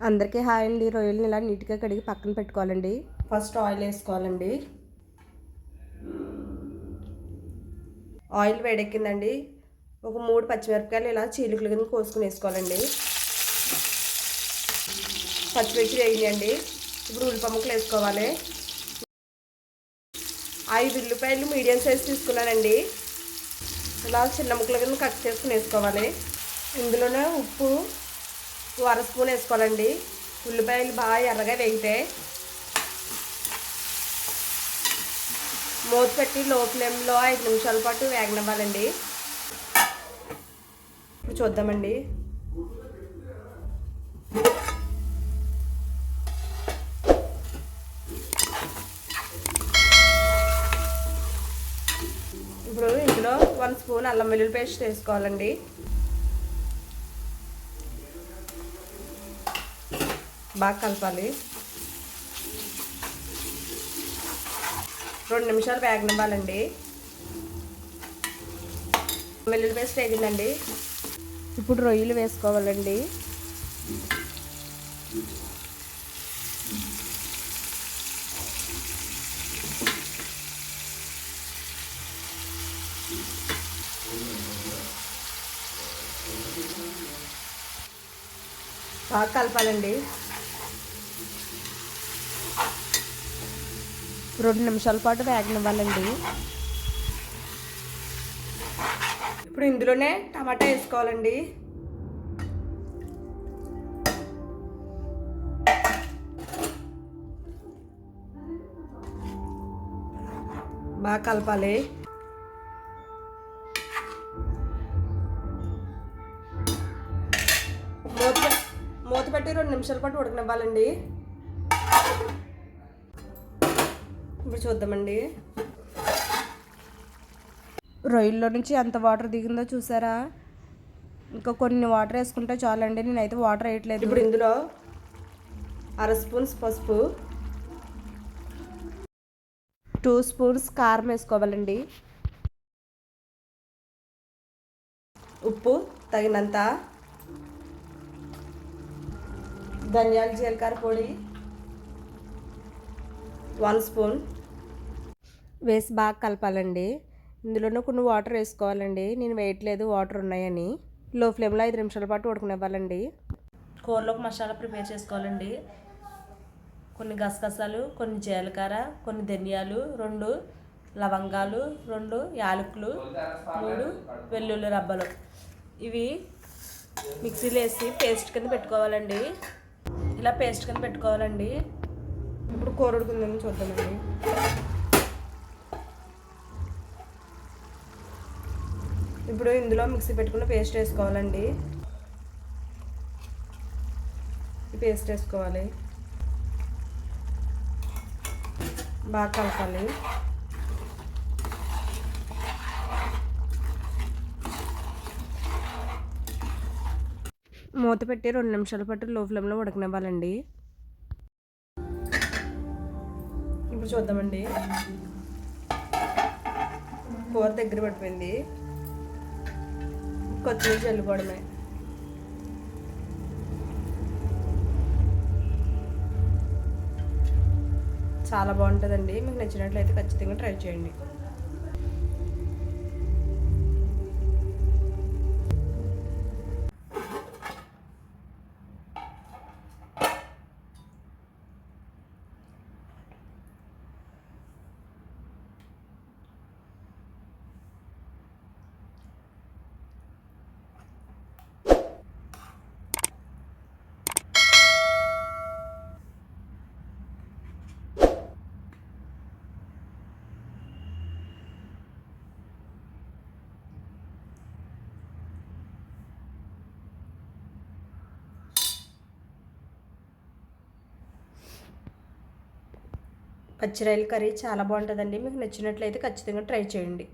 అందరికీ హాయ్ అండి. రొయ్యలను ఇలా నీట్గా కడిగి పక్కన పెట్టుకోవాలండి. ఫస్ట్ ఆయిల్ వేసుకోవాలండి. ఆయిల్ వేడెక్కిందండి. ఒక 3 పచ్చిమిరపకాయలు ఇలా చీలికలు కింద కోసుకుని వేసుకోవాలండి. పచ్చిమిర్చి వేయండి. ఇప్పుడు ఉల్లిపాయ ముక్కలు వేసుకోవాలి. 5 ఉల్లిపాయలు మీడియం సైజ్ తీసుకున్నానండి. ఇలా చిన్న ముక్కల కింద కట్ చేసుకుని వేసుకోవాలి. ఇందులోనే ఉప్పు 1 స్పూన్ వేసుకోవాలండి. ఉల్లిపాయలు బాగా ఎర్రగా వేగితే మూత పెట్టి లో ఫ్లేమ్లో 5 నిమిషాల పాటు వేగనివ్వాలండి. ఇప్పుడు చూద్దామండి. ఇప్పుడు ఇందులో 1 స్పూన్ అల్లం వెల్లుల్లి పేస్ట్ వేసుకోవాలండి. బాగా కలపాలి. 2 నిమిషాలు వేగనివ్వాలండి. వెల్లుల్లి పేస్ట్ వేగిందండి. ఇప్పుడు రొయ్యలు వేసుకోవాలండి. బాగా కలపాలండి. 2 నిమిషాల పాటు వేగనివ్వాలండి. ఇప్పుడు ఇందులోనే టమాటా వేసుకోవాలండి. బాగా కలపాలి. మూత పెట్టి 2 నిమిషాల పాటు ఉడకనివ్వాలండి. ఇప్పుడు చూద్దామండి. రొయ్యల్లో నుంచి ఎంత వాటర్ దిగిందో చూసారా? ఇంకా కొన్ని వాటర్ వేసుకుంటే చాలండి. నేనైతే వాటర్ వేయట్లేదు. ఇప్పుడు ఇందులో 1/2 స్పూన్స్ పసుపు, 2 స్పూన్స్ కారం వేసుకోవాలండి. ఉప్పు తగినంత, ధనియాల జీలకర్ర పొడి 1 స్పూన్ వేసి బాగా కలపాలండి. ఇందులోనే కొన్ని వాటర్ వేసుకోవాలండి. నేను వేయట్లేదు, వాటర్ ఉన్నాయని. లో ఫ్లేమ్లో 5 నిమిషాల పాటు ఉడకనివ్వాలండి. కూరలోకి మసాలా ప్రిపేర్ చేసుకోవాలండి. కొన్ని గసగసాలు, కొన్ని జీలకర్ర, కొన్ని ధనియాలు, 2 లవంగాలు, 2 యాలకులు, 3 వెల్లుల్లి రబ్బలు. ఇవి మిక్సీలో వేసి పేస్ట్ కింద పెట్టుకోవాలండి. ఇలా పేస్ట్ కింద పెట్టుకోవాలండి. ఇప్పుడు కూర ఉడుకుందని చూద్దామండి. ఇప్పుడు ఇందులో మిక్సీ పెట్టుకున్న పేస్ట్ వేసుకోవాలండి. ఈ పేస్ట్ వేసుకోవాలి. బాగా కలపాలి. మూత పెట్టి 2 నిమిషాల పాటు లో ఫ్లేమ్లో ఉడకనివ్వాలండి. ఇప్పుడు చూద్దామండి. కూర దగ్గర పడిపోయింది. కొత్తిమీర చల్లుకోవడమే. చాలా బాగుంటుందండి. మీకు నచ్చినట్లయితే ఖచ్చితంగా ట్రై చేయండి. పచ్చి రొయ్యల కర్రీ చాలా బాగుంటుందండి. మీకు నచ్చినట్లయితే ఖచ్చితంగా ట్రై చేయండి.